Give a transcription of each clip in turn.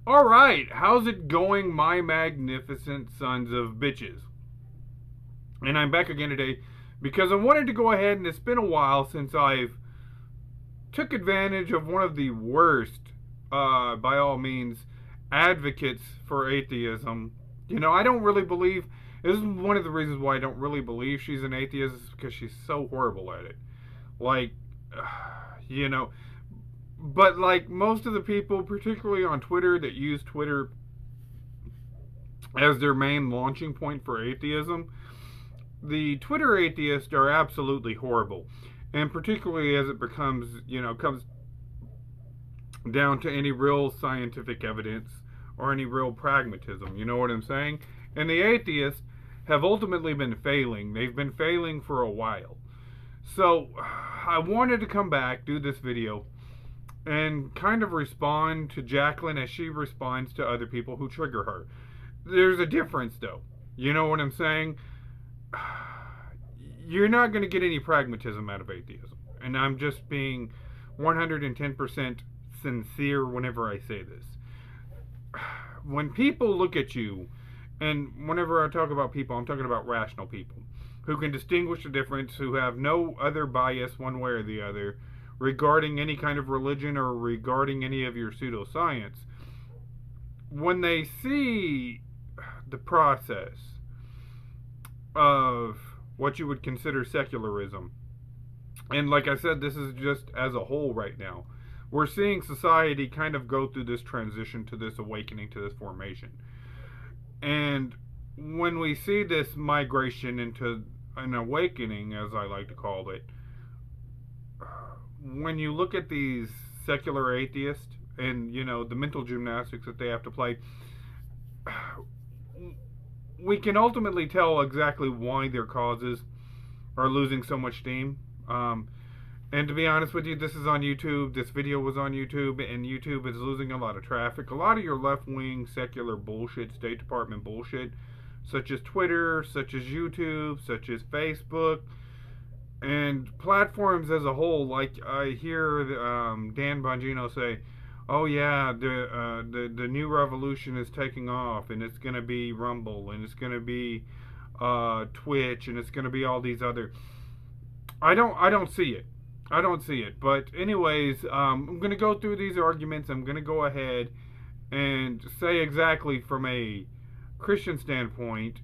Alright, how's it going, my magnificent sons of bitches? And I'm back again today because I wanted to go ahead, and it's been a while since I've took advantage of one of the worst, by all means, advocates for atheism. You know, I don't really believe, this is one of the reasons why I don't really believe she's an atheist, is because she's so horrible at it. Like, you know, but like most of the people, particularly on Twitter, that use Twitter as their main launching point for atheism, the Twitter atheists are absolutely horrible. And particularly as it becomes, you know, comes down to any real scientific evidence or any real pragmatism, you know what I'm saying? And the atheists have ultimately been failing. They've been failing for a while. So I wanted to come back, do this video, and kind of respond to Jaclyn as she responds to other people who trigger her. There's a difference, though. You know what I'm saying? You're not going to get any pragmatism out of atheism. And I'm just being 110% sincere whenever I say this. When people look at you, and whenever I talk about people, I'm talking about rational people, who can distinguish the difference, who have no other bias one way or the other, regarding any kind of religion or regarding any of your pseudoscience, when they see the process of what you would consider secularism, and like I said, this is just as a whole right now, we're seeing society kind of go through this transition to this awakening, to this formation. And when we see this migration into an awakening, as I like to call it, when you look at these secular atheists and, you know, the mental gymnastics that they have to play, we can ultimately tell exactly why their causes are losing so much steam. And to be honest with you, this is on YouTube. This video was on YouTube, and YouTube is losing a lot of traffic. A lot of your left-wing secular bullshit, State Department bullshit, such as Twitter, such as YouTube, such as Facebook, and platforms as a whole. Like I hear Dan Bongino say, "Oh yeah, the new revolution is taking off, and it's going to be Rumble, and it's going to be Twitch, and it's going to be all these other." I don't see it. I don't see it. But anyways, I'm going to go through these arguments. I'm going to go ahead and say exactly from a Christian standpoint,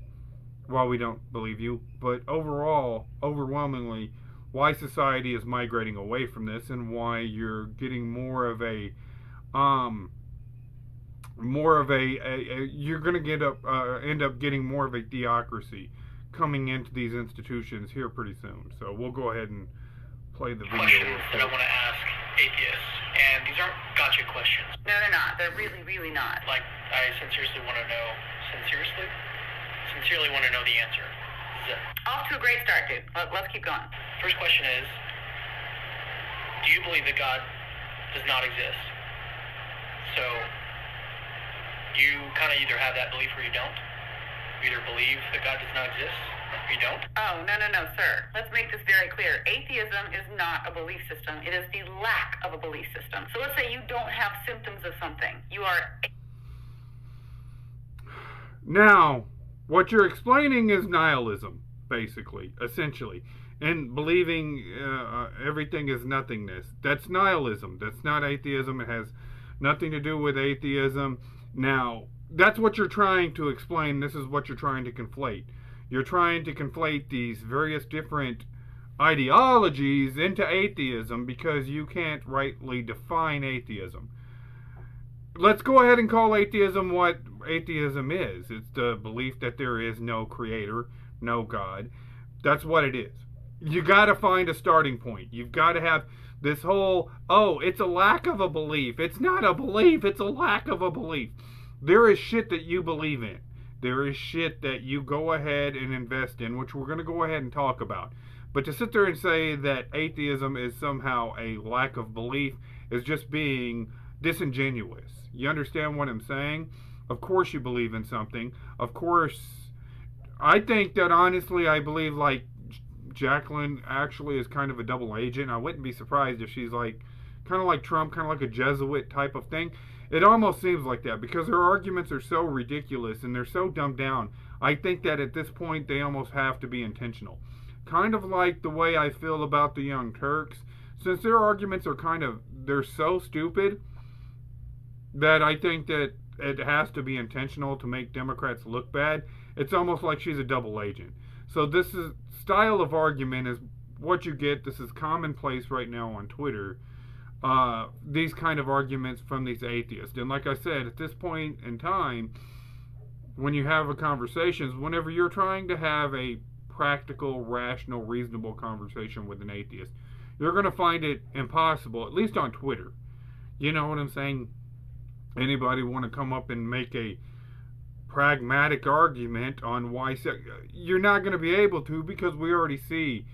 while we don't believe you, but overall, overwhelmingly, why society is migrating away from this, and why you're getting more of a you're going to end up getting more of a theocracy coming into these institutions here pretty soon. So we'll go ahead and play the video. Questions that I want to ask atheists, and these aren't gotcha questions. No, they're not. They're really not. Like, I sincerely want to know, sincerely want to know the answer. Off to a great start, dude. Let's keep going. First question is, do you believe that God does not exist? So, you kind of either have that belief or you don't. You either believe that God does not exist, or you don't. Oh, no, sir. Let's make this very clear. Atheism is not a belief system. It is the lack of a belief system. So let's say you don't have symptoms of something. You are... Now, what you're explaining is nihilism, basically, essentially. And believing everything is nothingness. That's nihilism. That's not atheism. It has nothing to do with atheism. Now, that's what you're trying to explain. This is what you're trying to conflate. You're trying to conflate these various different ideologies into atheism because you can't rightly define atheism. Let's go ahead and call atheism what atheism is. It's the belief that there is no creator, no God. That's what it is. You got to find a starting point. You've got to have this whole, oh, it's a lack of a belief. It's not a belief, it's a lack of a belief. There is shit that you believe in. There is shit that you go ahead and invest in, which we're going to go ahead and talk about. But to sit there and say that atheism is somehow a lack of belief is just being disingenuous. You understand what I'm saying? Of course you believe in something. Of course, I think that honestly, I believe like Jaclyn actually is kind of a double agent. I wouldn't be surprised if she's like, kind of like Trump, kind of like a Jesuit type of thing. It almost seems like that because their arguments are so ridiculous and they're so dumbed down. I think that at this point they almost have to be intentional. Kind of like the way I feel about the Young Turks. Since their arguments are they're so stupid that I think that it has to be intentional to make Democrats look bad. It's almost like she's a double agent. So this is style of argument is what you get. This is commonplace right now on Twitter. These kind of arguments from these atheists. And like I said, at this point in time, when you have a conversation, whenever you're trying to have a practical, rational, reasonable conversation with an atheist, you're going to find it impossible, at least on Twitter. You know what I'm saying? Anybody want to come up and make a pragmatic argument on why you're not going to be able to, because we already see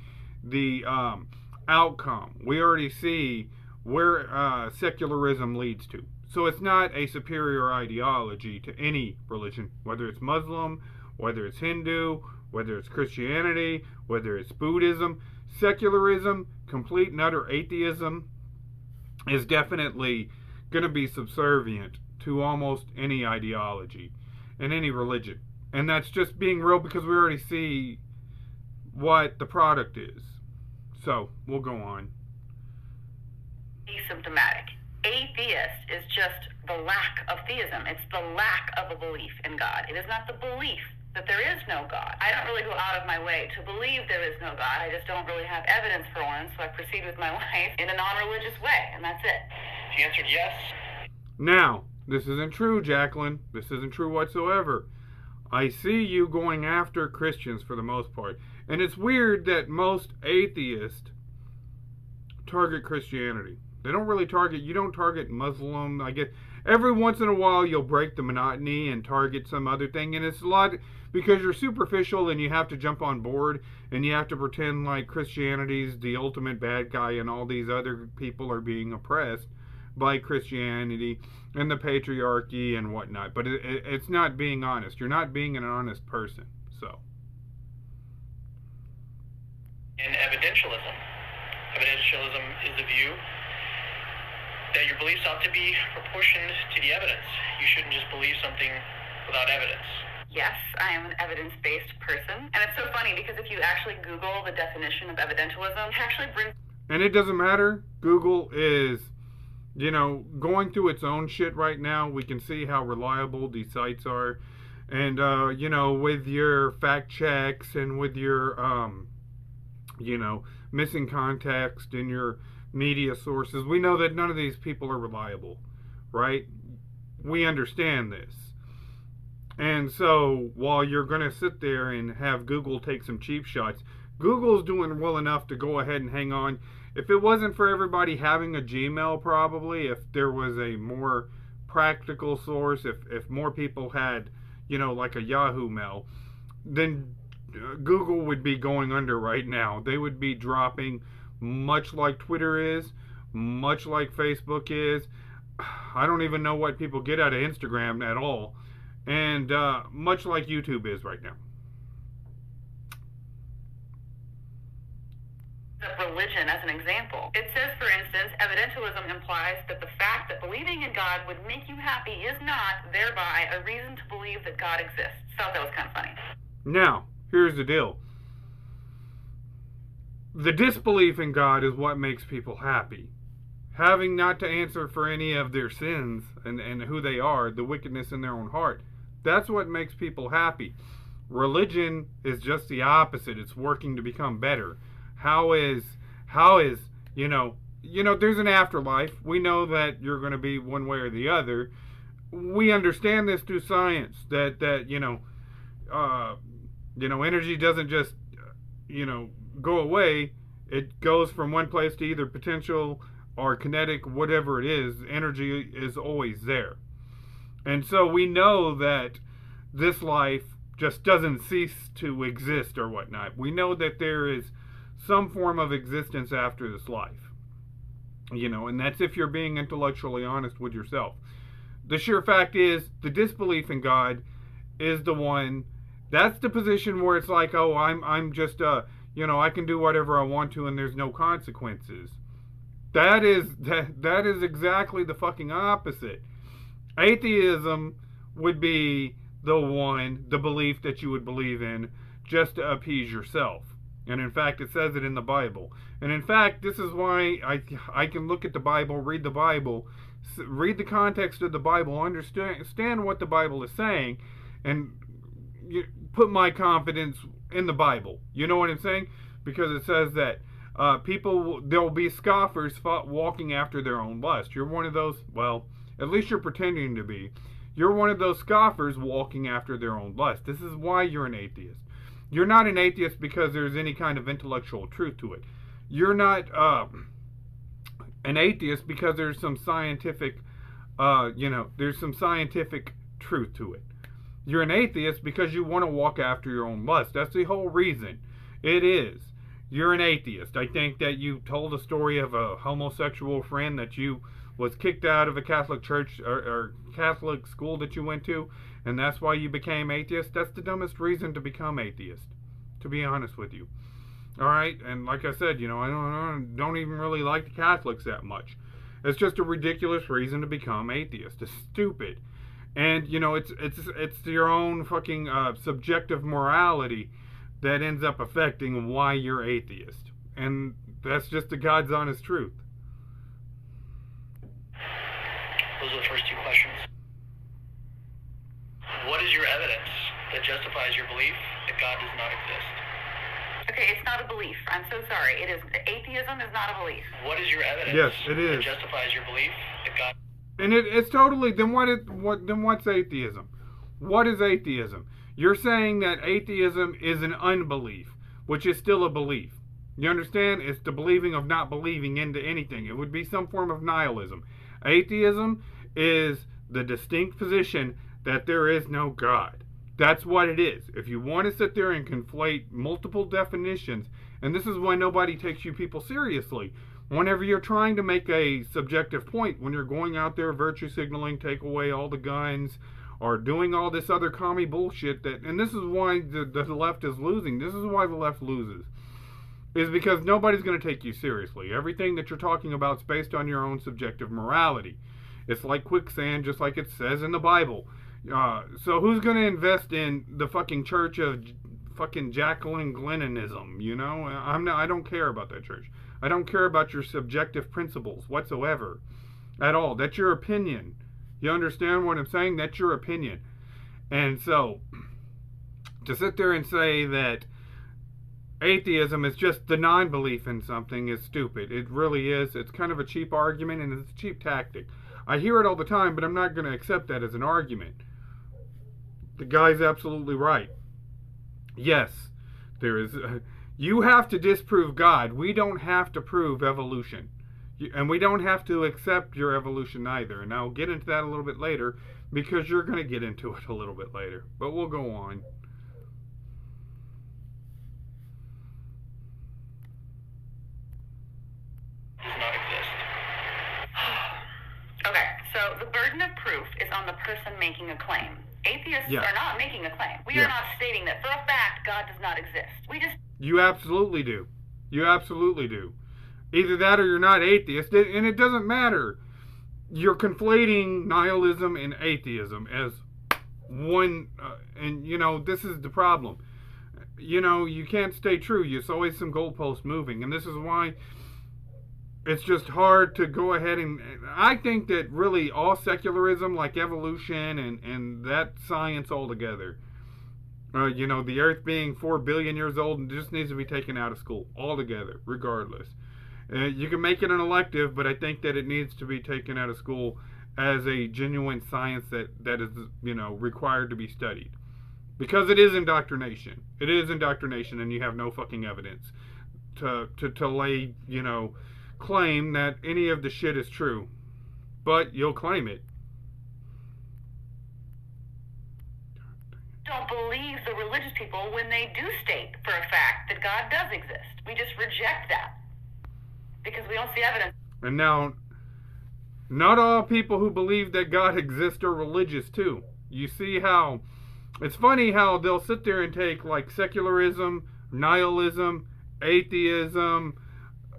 the outcome. We already see where secularism leads to. So it's not a superior ideology to any religion, whether it's Muslim, whether it's Hindu, whether it's Christianity, whether it's Buddhism. Secularism, complete and utter atheism, is definitely going to be subservient to almost any ideology and any religion. And that's just being real because we already see what the product is. So, we'll go on. Asymptomatic. Atheist is just the lack of theism. It's the lack of a belief in God. It is not the belief that there is no God. I don't really go out of my way to believe there is no God. I just don't really have evidence for one, so I proceed with my life in a non-religious way, and that's it. She answered yes. Now, this isn't true, Jaclyn. This isn't true whatsoever. I see you going after Christians for the most part. And it's weird that most atheists target Christianity. They don't really target, you don't target Muslim. I guess every once in a while you'll break the monotony and target some other thing. And it's a lot because you're superficial and you have to jump on board and you have to pretend like Christianity's the ultimate bad guy and all these other people are being oppressed by Christianity and the patriarchy and whatnot. But it's not being honest. You're not being an honest person. So. In evidentialism. Evidentialism is the view that your beliefs ought to be proportioned to the evidence. You shouldn't just believe something without evidence. Yes, I am an evidence-based person. And it's so funny because if you actually Google the definition of evidentialism, it actually brings... And it doesn't matter. Google is, going through its own shit right now. We can see how reliable these sites are. And, with your fact checks and with your, missing context in your media sources, we know that none of these people are reliable, right? We understand this. And so while you're going to sit there and have Google take some cheap shots, Google's doing well enough to go ahead and hang on. If it wasn't for everybody having a Gmail, probably, if there was a more practical source, if more people had, like a Yahoo Mail, then Google would be going under right now. They would be dropping, much like Twitter is, much like Facebook is. I don't even know what people get out of Instagram at all. And much like YouTube is right now. Religion as an example. It says, for instance, evidentialism implies that the fact that believing in God would make you happy is not, thereby, a reason to believe that God exists. Thought that was kind of funny. Now, here's the deal. The disbelief in God is what makes people happy. Having not to answer for any of their sins and who they are, the wickedness in their own heart, that's what makes people happy. Religion is just the opposite. It's working to become better. How is there's an afterlife. We know that you're going to be one way or the other. We understand this through science that energy doesn't just go away. It goes from one place to either potential or kinetic, whatever it is. Energy is always there. And so we know that this life just doesn't cease to exist or whatnot. We know that there is some form of existence after this life. And that's if you're being intellectually honest with yourself. The sheer fact is, the disbelief in God is the one, that's the position where it's like, oh, I'm just, I can do whatever I want to and there's no consequences. That is exactly the fucking opposite. Atheism would be the belief that you would believe in just to appease yourself. And in fact, it says it in the Bible. And in fact, this is why I can look at the Bible, read the context of the Bible, understand what the Bible is saying, and put my confidence in the Bible. You know what I'm saying? Because it says that there'll be scoffers walking after their own lust. You're one of those, well, at least you're pretending to be. You're one of those scoffers walking after their own lust. This is why you're an atheist. You're not an atheist because there's any kind of intellectual truth to it. You're not an atheist because there's some scientific, there's some scientific truth to it. You're an atheist because you want to walk after your own lust. That's the whole reason. It is. You're an atheist. I think that you told a story of a homosexual friend that you was kicked out of a Catholic church or Catholic school that you went to, and that's why you became atheist. That's the dumbest reason to become atheist, to be honest with you. All right, and like I said, I don't even really like the Catholics that much. It's just a ridiculous reason to become atheist. It's stupid, and it's your own fucking subjective morality that ends up affecting why you're atheist, and that's just the God's honest truth. Those are the first two questions. What is your evidence that justifies your belief that God does not exist? Okay, it's not a belief. I'm so sorry. Atheism is not a belief. What is your evidence Yes, it is. that justifies your belief that God... And it's totally, then what's atheism? What is atheism? You're saying that atheism is an unbelief, which is still a belief. You understand? It's the believing of not believing into anything. It would be some form of nihilism. Atheism is the distinct position that there is no God. That's what it is. If you want to sit there and conflate multiple definitions, and this is why nobody takes you people seriously, whenever you're trying to make a subjective point, when you're going out there virtue signaling, take away all the guns, or doing all this other commie bullshit, and this is why the left is losing. This is why the left loses. Is because nobody's going to take you seriously. Everything that you're talking about is based on your own subjective morality. It's like quicksand, just like it says in the Bible. So who's going to invest in the fucking church of fucking Jaclyn Glennism? I don't care about that church. I don't care about your subjective principles whatsoever, at all. That's your opinion. You understand what I'm saying? That's your opinion. And so, to sit there and say that atheism is just the non-belief in something is stupid. It really is. It's kind of a cheap argument, and it's a cheap tactic. I hear it all the time, but I'm not going to accept that as an argument. The guy's absolutely right. Yes, there is. You have to disprove God. We don't have to prove evolution. And we don't have to accept your evolution either. And I'll get into that a little bit later, because you're going to get into it a little bit later. But we'll go on. Does not exist. Okay, so the burden of proof is on the person making a claim. Atheists are not making a claim. We are not stating that for a fact God does not exist. You absolutely do. You absolutely do. Either that or you're not atheist, and it doesn't matter. You're conflating nihilism and atheism as one, and this is the problem. You can't stay true. There's always some goalposts moving, and this is why it's just hard to go ahead and I think that really all secularism, like evolution and that science altogether, the Earth being 4 billion years old, and just needs to be taken out of school altogether, regardless. You can make it an elective, but I think that it needs to be taken out of school as a genuine science that is, required to be studied. Because it is indoctrination. It is indoctrination, and you have no fucking evidence to lay, claim that any of the shit is true. But you'll claim it. Don't believe the religious people when they do state for a fact that God does exist. We just reject that, because we don't see evidence. And now, not all people who believe that God exists are religious too. You see how, it's funny how they'll sit there and take like secularism, nihilism, atheism,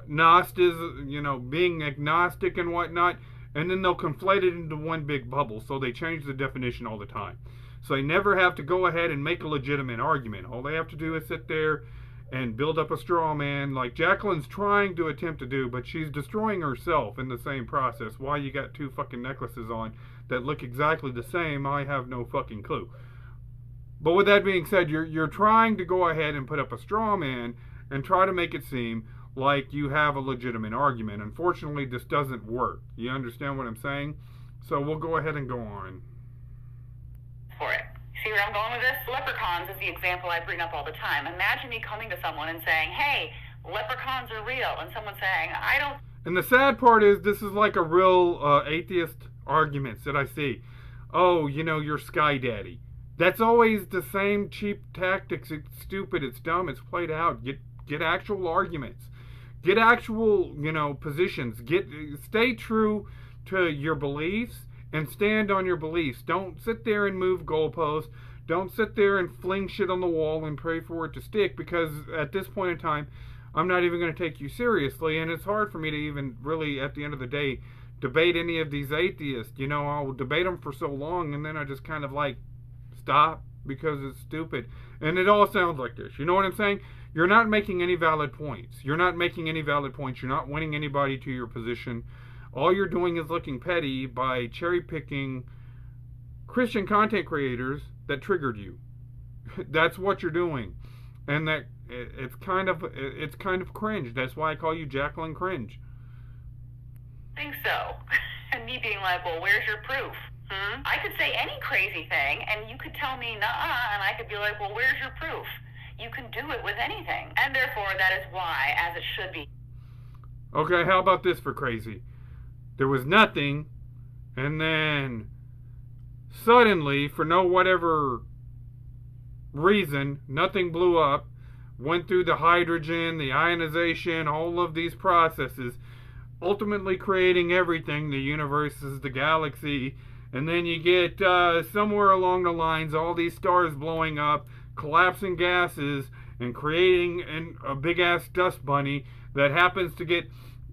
Gnosticism, being agnostic and whatnot, and then they'll conflate it into one big bubble, so they change the definition all the time. So they never have to go ahead and make a legitimate argument. All they have to do is sit there and build up a straw man like Jaclyn's trying to attempt to do, but she's destroying herself in the same process. Why you got two fucking necklaces on that look exactly the same, I have no fucking clue. But with that being said, you're trying to go ahead and put up a straw man and try to make it seem like you have a legitimate argument. Unfortunately, this doesn't work. You understand what I'm saying? So we'll go ahead and go on. For it. See where I'm going with this? Leprechauns is the example I bring up all the time. Imagine me coming to someone and saying, hey, leprechauns are real, and someone saying, I don't. And the sad part is, this is like a real atheist arguments that I see. Oh, you know, you're Sky Daddy. That's always the same cheap tactics. It's stupid, it's dumb, it's played out. Get actual arguments. Get actual, positions. Stay true to your beliefs and stand on your beliefs. Don't sit there and move goalposts. Don't sit there and fling shit on the wall and pray for it to stick, because at this point in time, I'm not even going to take you seriously, and it's hard for me to even really, at the end of the day, debate any of these atheists. I'll debate them for so long, and then I just kind of stop because it's stupid. And it all sounds like this. You know what I'm saying? You're not making any valid points. You're not You're not winning anybody to your position. All you're doing is looking petty by cherry-picking Christian content creators that triggered you. That's what you're doing. And that it's kind of cringe. That's why I call you Jaclyn Cringe. I think so. And me being like, well, where's your proof? I could say any crazy thing, and you could tell me, nuh-uh, and I could be like, well, where's your proof? You can do it with anything. And therefore, that is why, as it should be. Okay, how about this for crazy? There was nothing, and then suddenly, for no whatever reason, nothing blew up, went through the hydrogen, the ionization, all of these processes, ultimately creating everything, the universes, the galaxy, and then you get somewhere along the lines all these stars blowing up, collapsing gases, and creating a big-ass dust bunny that happens to get...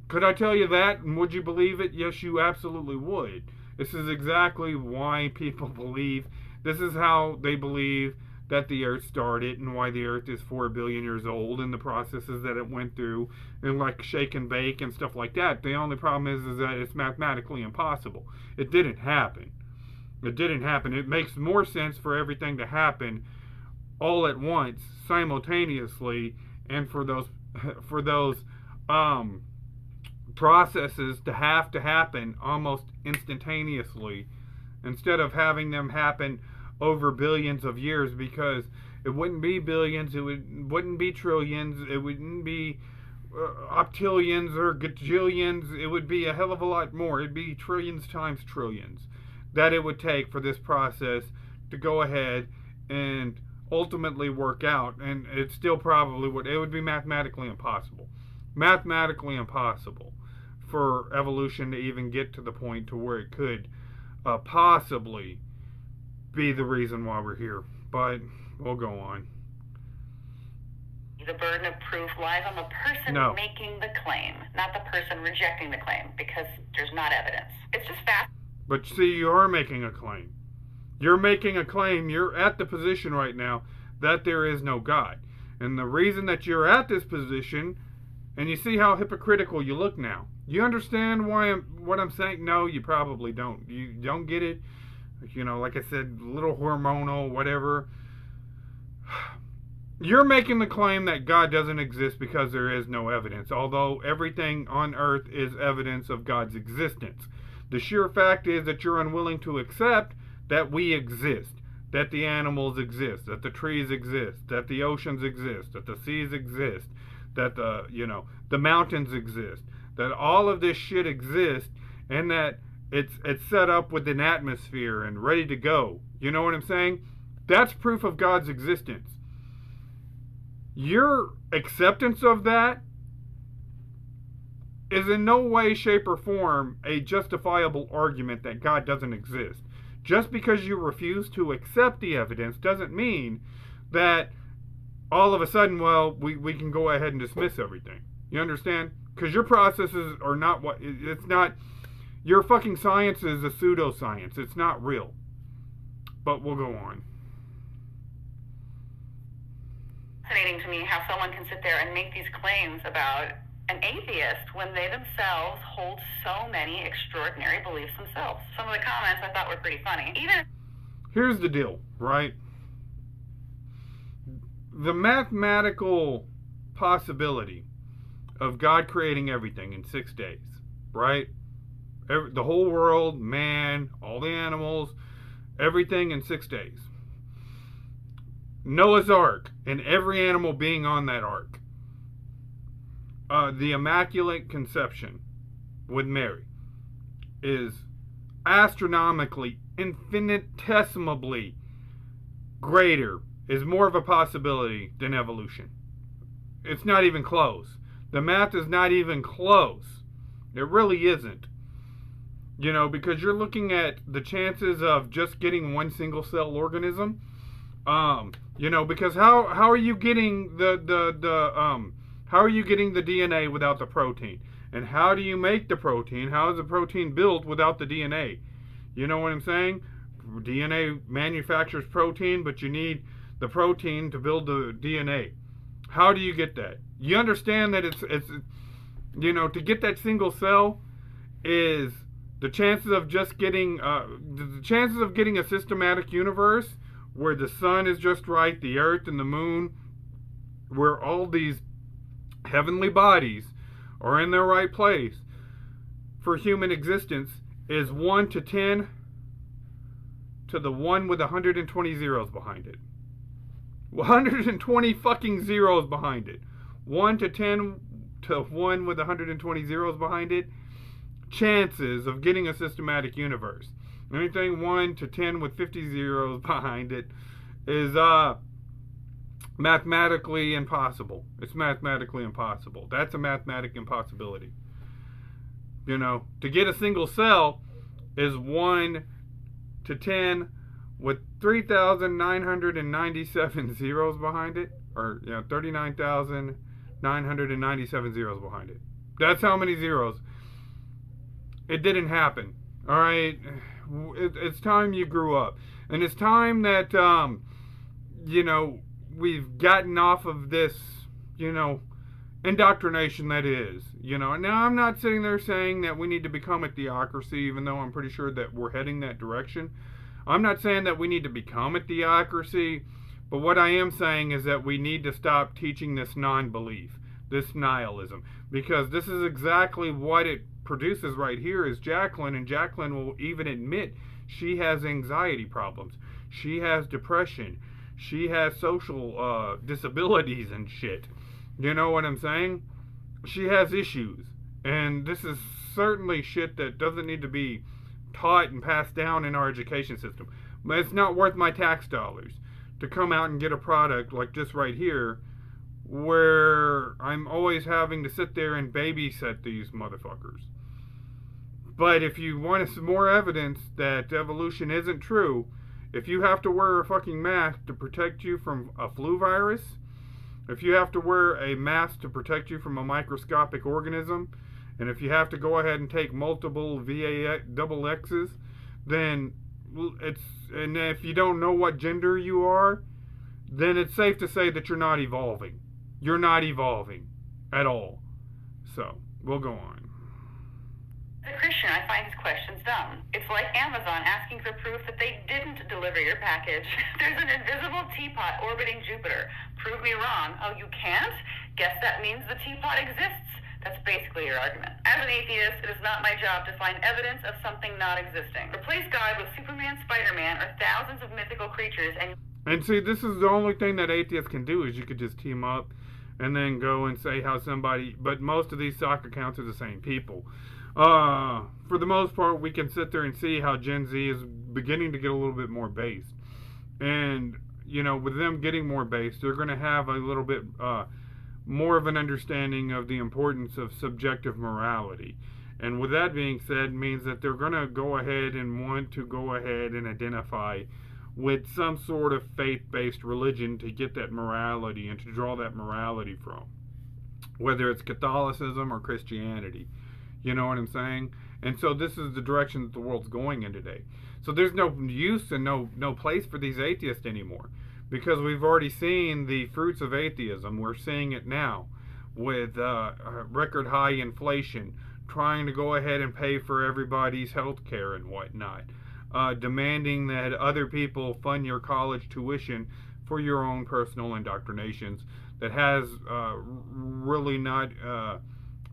Could I tell you that, and would you believe it? Yes, you absolutely would. This is exactly why people believe. This is how they believe that the Earth started, and why the Earth is 4 billion years old, and the processes that it went through, and shake and bake and stuff like that. The only problem is that it's mathematically impossible. It didn't happen. It didn't happen. It makes more sense for everything to happen all at once, simultaneously, and for those processes to happen almost instantaneously, instead of having them happen over billions of years, because it wouldn't be billions, it wouldn't be trillions, it wouldn't be octillions or gajillions. It would be a hell of a lot more. It'd be trillions times trillions that it would take for this process to go ahead and ultimately work out. And it still probably would. It would be mathematically impossible for evolution to even get to the point to where it could possibly be the reason why we're here. But we'll go on. The burden of proof lies on the person making the claim, not the person rejecting the claim, because there's not evidence. It's just fact. But see, you are making a claim. You're making a claim. You're at the position right now that there is no God. And the reason that you're at this position, and you see how hypocritical you look now. You understand what I'm saying? No, you probably don't. You don't get it. Like I said, little hormonal, whatever. You're making the claim that God doesn't exist because there is no evidence, although everything on earth is evidence of God's existence. The sheer fact is that you're unwilling to accept that we exist, that the animals exist, that the trees exist, that the oceans exist, that the seas exist, that the mountains exist, that all of this shit exists, and that it's set up with an atmosphere and ready to go. You know what I'm saying? That's proof of God's existence. Your acceptance of that is in no way, shape, or form a justifiable argument that God doesn't exist. Just because you refuse to accept the evidence doesn't mean that all of a sudden, we can go ahead and dismiss everything. You understand? Because your processes are not Your fucking science is a pseudoscience. It's not real. But we'll go on. Fascinating to me how someone can sit there and make these claims about an atheist when they themselves hold so many extraordinary beliefs themselves. Some of the comments I thought were pretty funny. Here's the deal, right? The mathematical possibility of God creating everything in 6 days, right? The whole world, man, all the animals, everything in 6 days. Noah's Ark and every animal being on that ark. The Immaculate Conception with Mary is astronomically, infinitesimally greater, is more of a possibility than evolution. It's not even close. The math is not even close. It really isn't. You know, because you're looking at the chances of just getting one single cell organism. You know, because how are you getting how are you getting the DNA without the protein? And how do you make the protein? How is the protein built without the DNA? You know what I'm saying? DNA manufactures protein, but you need the protein to build the DNA. How do you get that? You understand that it's you know, to get that single cell is the chances of just getting the chances of getting a systematic universe where the sun is just right, the earth and the moon, where all these heavenly bodies are in their right place for human existence, is 1 to 10 to the 1 with 120 zeros behind it. 120 fucking zeros behind it. 1 to 10 to 1 with 120 zeros behind it. Chances of getting a systematic universe. Anything 1 to 10 with 50 zeros behind it is mathematically impossible. It's mathematically impossible. That's a mathematic impossibility. You know, to get a single cell is 1 to 10 with 3,997 zeros behind it, or 39,997 zeros behind it. That's how many zeros. It didn't happen. All right, it's time you grew up, and it's time that you know, we've gotten off of this, you know, indoctrination that is, you know. And now I'm not sitting there saying that we need to become a theocracy, even though I'm pretty sure that we're heading that direction. I'm not saying that we need to become a theocracy, but what I am saying is that we need to stop teaching this non-belief, this nihilism, because this is exactly what it produces right here is Jaclyn, and Jaclyn will even admit she has anxiety problems. She has depression. She has social disabilities and shit. You know what I'm saying? She has issues. And this is certainly shit that doesn't need to be taught and passed down in our education system. But it's not worth my tax dollars to come out and get a product like this right here, where I'm always having to sit there and babysit these motherfuckers. But if you want some more evidence that evolution isn't true, if you have to wear a fucking mask to protect you from a flu virus, if you have to wear a mask to protect you from a microscopic organism, and if you have to go ahead and take multiple XXX's, then and if you don't know what gender you are, then it's safe to say that you're not evolving. You're not evolving at all. So, we'll go on. As a Christian, I find his questions dumb. It's like Amazon asking for proof that they didn't deliver your package. There's an invisible teapot orbiting Jupiter. Prove me wrong. Oh, you can't? Guess that means the teapot exists. That's basically your argument. As an atheist, it is not my job to find evidence of something not existing. Replace God with Superman, Spider-Man, or thousands of mythical creatures, and see, this is the only thing that atheists can do, is you could just team up and then go and say how somebody, but most of these stock accounts are the same people. For the most part, we can sit there and see how Gen Z is beginning to get a little bit more based. And, you know, with them getting more based, they're going to have a little bit more of an understanding of the importance of subjective morality. And with that being said, means that they're going to go ahead and want to go ahead and identify with some sort of faith-based religion to get that morality and to draw that morality from. Whether it's Catholicism or Christianity. You know what I'm saying? And so this is the direction that the world's going in today. So there's no use and no place for these atheists anymore, because we've already seen the fruits of atheism. We're seeing it now with record high inflation, trying to go ahead and pay for everybody's health care and whatnot, demanding that other people fund your college tuition for your own personal indoctrinations that has really not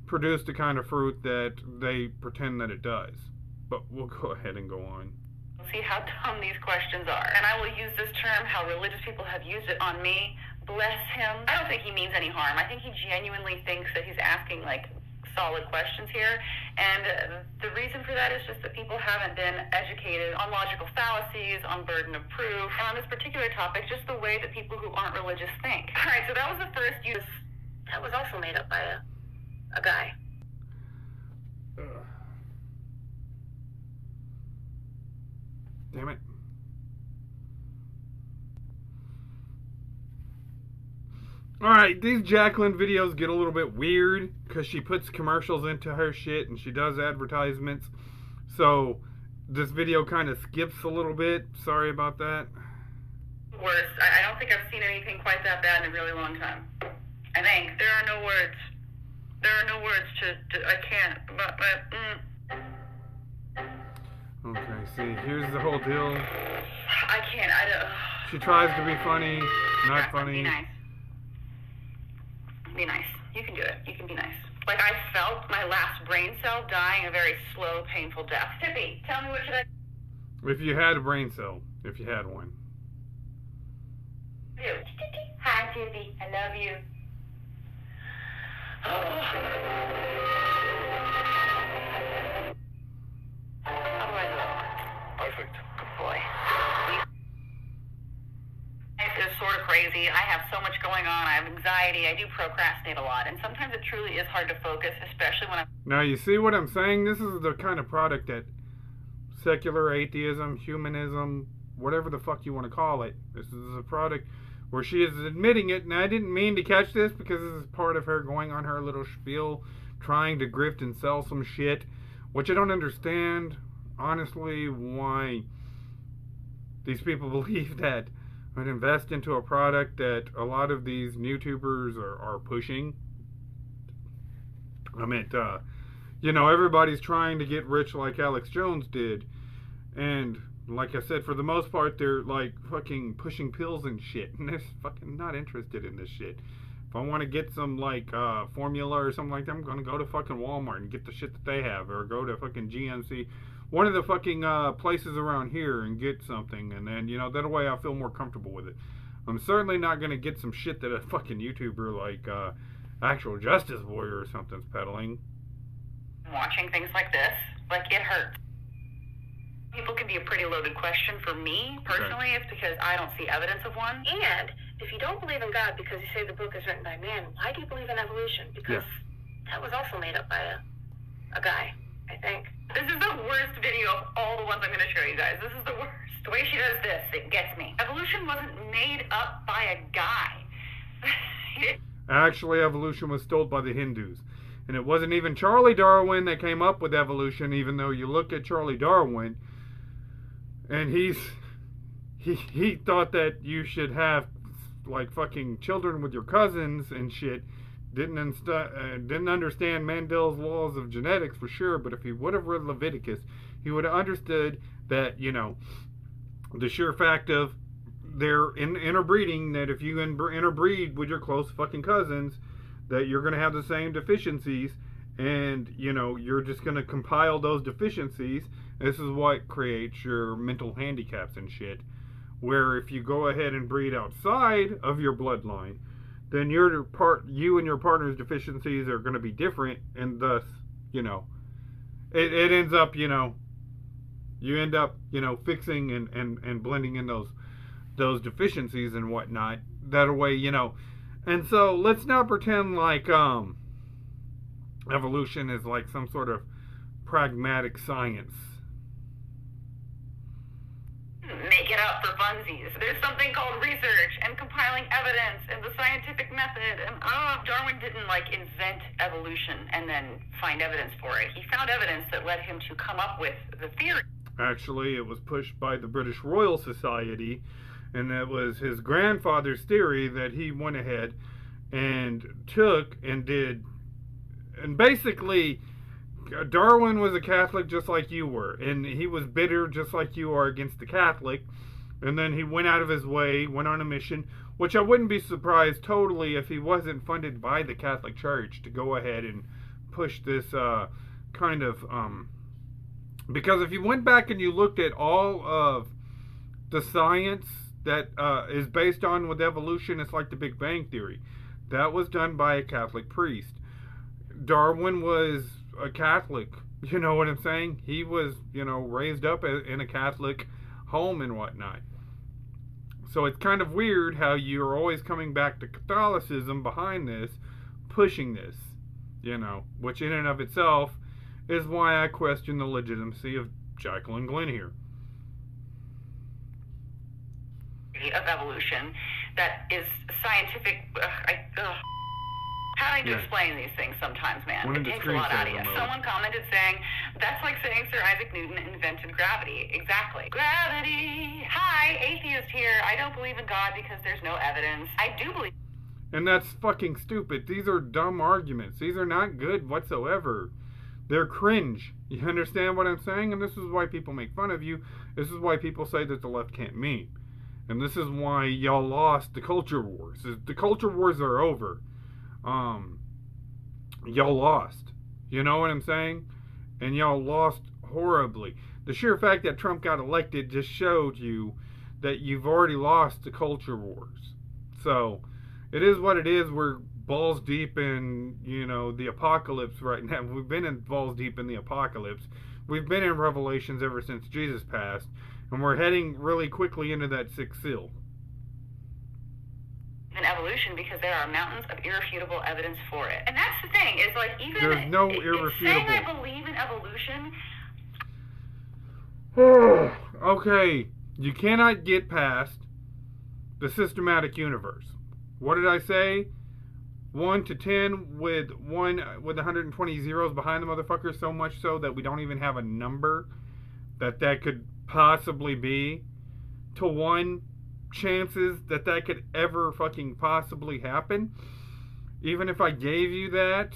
produced the kind of fruit that they pretend that it does. But we'll go ahead and go on. See how dumb these questions are. And I will use this term, how religious people have used it on me. Bless him. I don't think he means any harm. I think he genuinely thinks that he's asking, like, solid questions here. And the reason for that is just that people haven't been educated on logical fallacies, on burden of proof, and on this particular topic, just the way that people who aren't religious think. All right, so that was the first use. That was also made up by a guy. Damn it. Alright, these Jaclyn videos get a little bit weird because she puts commercials into her shit and she does advertisements. So this video kind of skips a little bit. Sorry about that. Worse. I don't think I've seen anything quite that bad in a really long time. I think. There are no words. There are no words to I can't. Okay, see, here's the whole deal. I can't. I don't. She tries to be funny, not funny. Be nice. Be nice. You can do it. You can be nice. Like, I felt my last brain cell dying a very slow, painful death. Tippy, tell me what should I do? If you had a brain cell, if you had one. Hi, Tippy. I love you. Perfect. Good boy. Life is sort of crazy. I have so much going on. I have anxiety. I do procrastinate a lot. And sometimes it truly is hard to focus, especially when I'm... Now, you see what I'm saying? This is the kind of product that secular atheism, humanism, whatever the fuck you want to call it, this is a product where she is admitting it. And I didn't mean to catch this because this is part of her going on her little spiel, trying to grift and sell some shit, which I don't understand, honestly, why these people believe that I'd invest into a product that a lot of these YouTubers are pushing. I mean, you know, everybody's trying to get rich like Alex Jones did. And like I said, for the most part, they're like fucking pushing pills and shit. And they're fucking not interested in this shit. If I want to get some like formula or something like that, I'm going to go to fucking Walmart and get the shit that they have. Or go to fucking GNC. One of the fucking places around here and get something, and then, you know, that way I feel more comfortable with it. I'm certainly not going to get some shit that a fucking YouTuber like Actual Justice Warrior or something's peddling. Watching things like this, like, it hurts. People can be a pretty loaded question for me, personally. Okay. It's because I don't see evidence of one. And if you don't believe in God because you say the book is written by man, why do you believe in evolution? Because that was also made up by a guy, I think. This is the worst video of all the ones I'm going to show you guys. This is the worst. The way she does this, it gets me. Evolution wasn't made up by a guy. Actually, evolution was told by the Hindus. And it wasn't even Charlie Darwin that came up with evolution, even though you look at Charlie Darwin, and he thought that you should have, like, fucking children with your cousins and shit. Didn't understand Mendel's laws of genetics for sure, but if he would have read Leviticus, he would have understood that, you know, the sheer fact of their interbreeding, that if you interbreed with your close fucking cousins, that you're going to have the same deficiencies, and, you know, you're just going to compile those deficiencies. This is what creates your mental handicaps and shit, where if you go ahead and breed outside of your bloodline, then you and your partner's deficiencies are going to be different, and thus, you know, it ends up, you know, you end up, you know, fixing and blending in those deficiencies and whatnot. That way, you know. And so let's not pretend like evolution is like some sort of pragmatic science. make it up for funsies. There's something called research and compiling evidence and the scientific method. And Darwin didn't like invent evolution and then find evidence for it. He found evidence that led him to come up with the theory. Actually, it was pushed by the British Royal Society, and that was his grandfather's theory that he went ahead and took and did. And basically, Darwin was a Catholic just like you were, and he was bitter just like you are against the Catholic, and then he went out of his way, went on a mission, which I wouldn't be surprised totally if he wasn't funded by the Catholic Church to go ahead and push this kind of because if you went back and you looked at all of the science that is based on with evolution, it's like the Big Bang Theory. That was done by a Catholic priest. Darwin was a Catholic, you know what I'm saying? He was, raised up in a Catholic home and whatnot. So it's kind of weird how you're always coming back to Catholicism behind this, pushing this, which in and of itself is why I question the legitimacy of Jaclyn Glenn here. Of evolution that is scientific. Having to explain these things sometimes, man. It takes a lot out of you. Someone commented saying, that's like saying Sir Isaac Newton invented gravity. Exactly. Gravity. Hi, atheist here. I don't believe in God because there's no evidence. I do believe. And that's fucking stupid. These are dumb arguments. These are not good whatsoever. They're cringe. You understand what I'm saying? And this is why people make fun of you. This is why people say that the left can't meme. And this is why y'all lost the culture wars. The culture wars are over. Y'all lost. You know what I'm saying? And y'all lost horribly. The sheer fact that Trump got elected just showed you that you've already lost the culture wars. So, it is what it is. We're balls deep in, the apocalypse right now. We've been in balls deep in the apocalypse. We've been in Revelations ever since Jesus passed. And we're heading really quickly into that sixth seal. In evolution, because there are mountains of irrefutable evidence for it. And that's the thing, is like even there's no irrefutable. Saying I believe in evolution. Okay, you cannot get past the systematic universe. What did I say? 1 to 10 with 120 zeros behind the motherfucker, so much so that we don't even have a number that could possibly be, to 1 chances that could ever fucking possibly happen. Even if I gave you that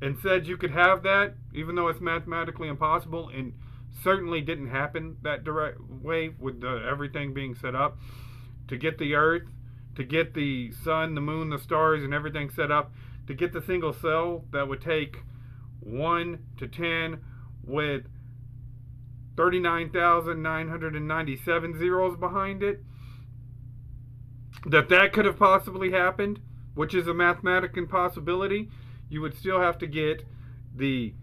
and said you could have that, even though it's mathematically impossible and certainly didn't happen that direct way with everything being set up to get the earth, to get the sun, the moon, the stars and everything set up, to get the single cell that would take 1 to 10 with 39,997 zeros behind it, that could have possibly happened, which is a mathematic impossibility. You would still have to get the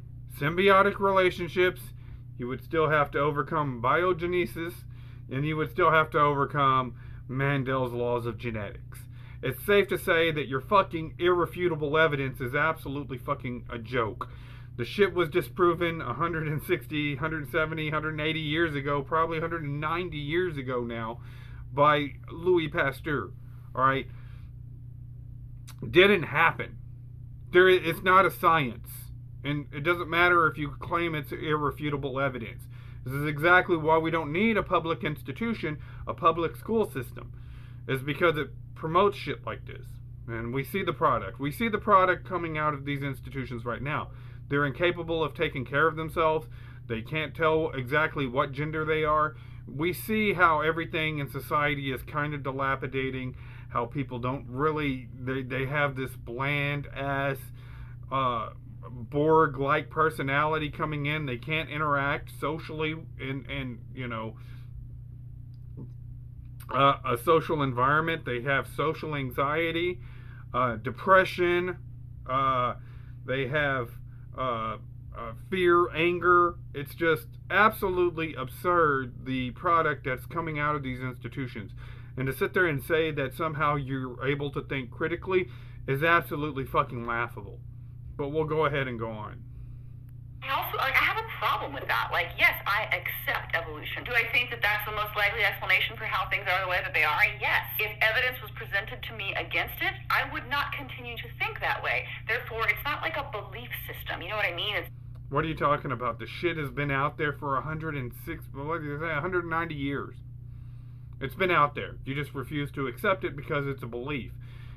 symbiotic relationships, you would still have to overcome biogenesis, and you would still have to overcome Mandel's laws of genetics. It's safe to say that your fucking irrefutable evidence is absolutely fucking a joke. The shit was disproven 160, 170, 180 years ago, probably 190 years ago now, by Louis Pasteur. Alright? Didn't happen. It's not a science. And it doesn't matter if you claim it's irrefutable evidence. This is exactly why we don't need a public institution, a public school system. It's because it promotes shit like this. And we see the product. We see the product coming out of these institutions right now. They're incapable of taking care of themselves. They can't tell exactly what gender they are. We see how everything in society is kind of dilapidating, how people don't really, they have this bland ass Borg-like personality coming in. They can't interact socially in a social environment. They have social anxiety, depression, they have fear, anger. It's just absolutely absurd, the product that's coming out of these institutions. And to sit there and say that somehow you're able to think critically is absolutely fucking laughable. But we'll go ahead and go on. I have a problem with that. Like, yes, I accept evolution. evolution. Do I think that that's the most likely explanation for how things are the way that they are? Yes. If evidence was presented to me against it, I would not continue to think that way. Therefore, it's not like a belief system. You know what I mean? What are you talking about? The shit has been out there for 190 years. It's been out there. You just refuse to accept it because it's a belief.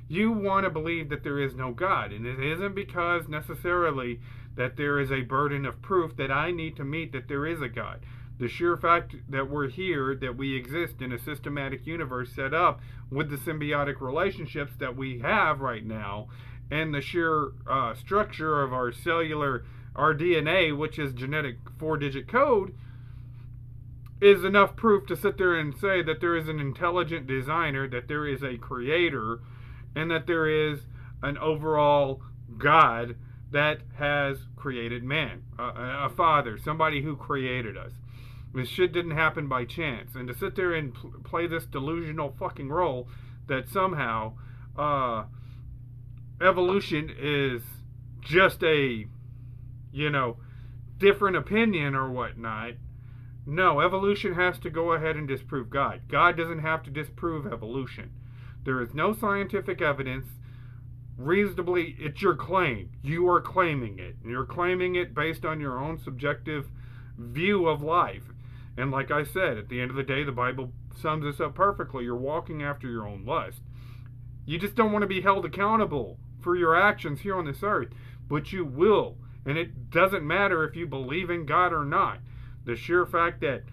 You want to believe that there is no God, and it isn't because necessarily that there is a burden of proof that I need to meet that there is a God. The sheer fact that we're here, that we exist in a systematic universe set up with the symbiotic relationships that we have right now, and the sheer structure of our DNA, which is genetic 4-digit code, is enough proof to sit there and say that there is an intelligent designer, that there is a creator, and that there is an overall God that has created man, a father, somebody who created us. This shit didn't happen by chance. And to sit there and play this delusional fucking role that somehow evolution is just a, different opinion or whatnot. No, evolution has to go ahead and disprove God. God doesn't have to disprove evolution. There is no scientific evidence. Reasonably, it's your claim. You are claiming it. And you're claiming it based on your own subjective view of life. And like I said, at the end of the day, the Bible sums this up perfectly. You're walking after your own lust. You just don't want to be held accountable for your actions here on this earth. But you will. And it doesn't matter if you believe in God or not. The sheer fact that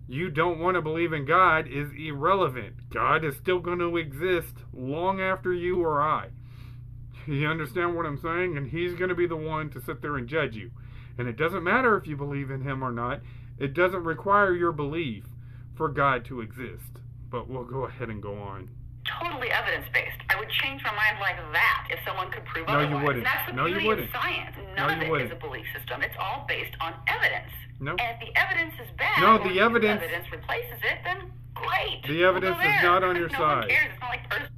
you don't want to believe in God is irrelevant. God is still going to exist long after you or I. You understand what I'm saying? And He's going to be the one to sit there and judge you. And it doesn't matter if you believe in Him or not. It doesn't require your belief for God to exist. But we'll go ahead and go on. Totally evidence-based. I would change my mind like that if someone could prove otherwise. No, you wouldn't. And that's the beauty of science. None of it is a belief system. It's all based on evidence. No. And if the evidence is bad, no, or the evidence replaces it, then great. The evidence is not on your no side. One cares. It's not like personal,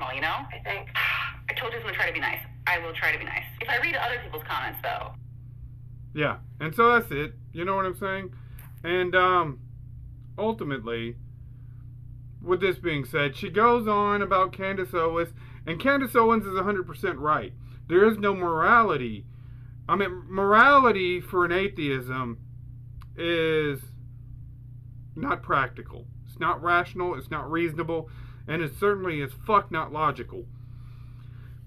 I think. I told you I was going to try to be nice. I will try to be nice. If I read other people's comments, though. Yeah, and so that's it. You know what I'm saying? And ultimately, with this being said, she goes on about Candace Owens, and Candace Owens is 100% right. There is no morality. I mean, morality for an atheism is not practical. It's not rational, it's not reasonable, and it certainly is not logical.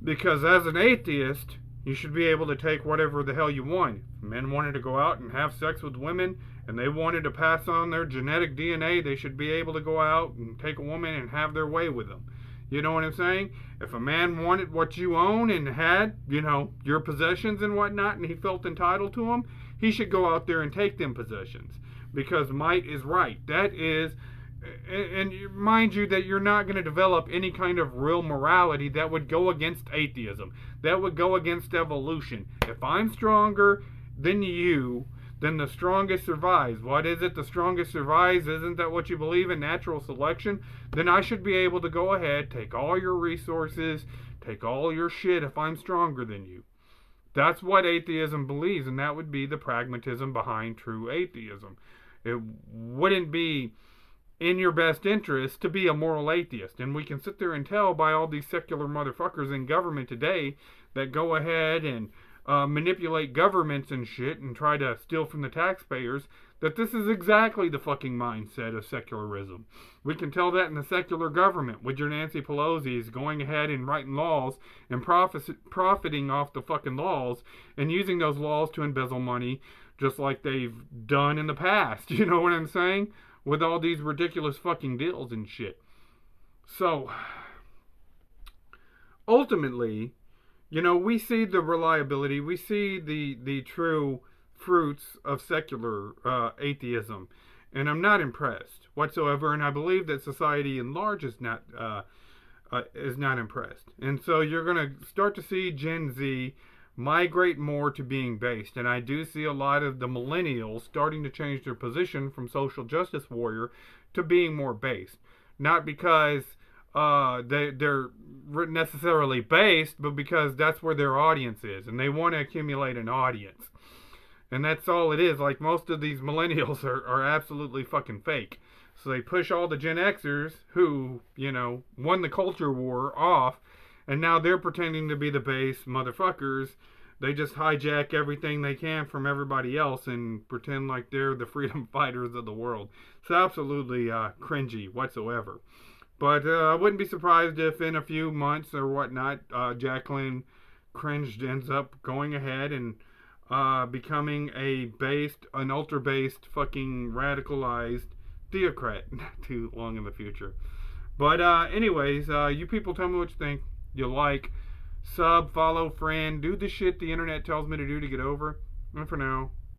Because as an atheist, you should be able to take whatever the hell you want. If men wanted to go out and have sex with women, and they wanted to pass on their genetic DNA, they should be able to go out and take a woman and have their way with them. You know what I'm saying? If a man wanted what you own and had, your possessions and whatnot, and he felt entitled to them, he should go out there and take them possessions. Because might is right. That is, and mind you that you're not going to develop any kind of real morality that would go against atheism. That would go against evolution. If I'm stronger than you, then the strongest survives. What is it? The strongest survives? Isn't that what you believe in? Natural selection? Then I should be able to go ahead, take all your resources, take all your shit if I'm stronger than you. That's what atheism believes, and that would be the pragmatism behind true atheism. It wouldn't be in your best interest to be a moral atheist. And we can sit there and tell by all these secular motherfuckers in government today that go ahead and manipulate governments and shit and try to steal from the taxpayers, that this is exactly the fucking mindset of secularism. We can tell that in the secular government with your Nancy Pelosi's going ahead and writing laws and profiting off the fucking laws and using those laws to embezzle money just like they've done in the past. You know what I'm saying? With all these ridiculous fucking deals and shit. So, ultimately, we see the reliability, we see the true fruits of secular atheism, and I'm not impressed whatsoever, and I believe that society in large is not impressed. And so you're going to start to see Gen Z migrate more to being based, and I do see a lot of the millennials starting to change their position from social justice warrior to being more based. Not because they're necessarily based, but because that's where their audience is, and they want to accumulate an audience. And that's all it is. Like, most of these millennials are absolutely fucking fake. So they push all the Gen Xers who, you know, won the culture war off, and now they're pretending to be the base motherfuckers. They just hijack everything they can from everybody else and pretend like they're the freedom fighters of the world. It's absolutely cringy whatsoever. But I wouldn't be surprised if in a few months or whatnot, Jaclyn Cringed ends up going ahead and becoming an ultra-based, fucking radicalized theocrat not too long in the future. But anyways, you people tell me what you think. You like, sub, follow, friend, do the shit the internet tells me to do to get over. And for now,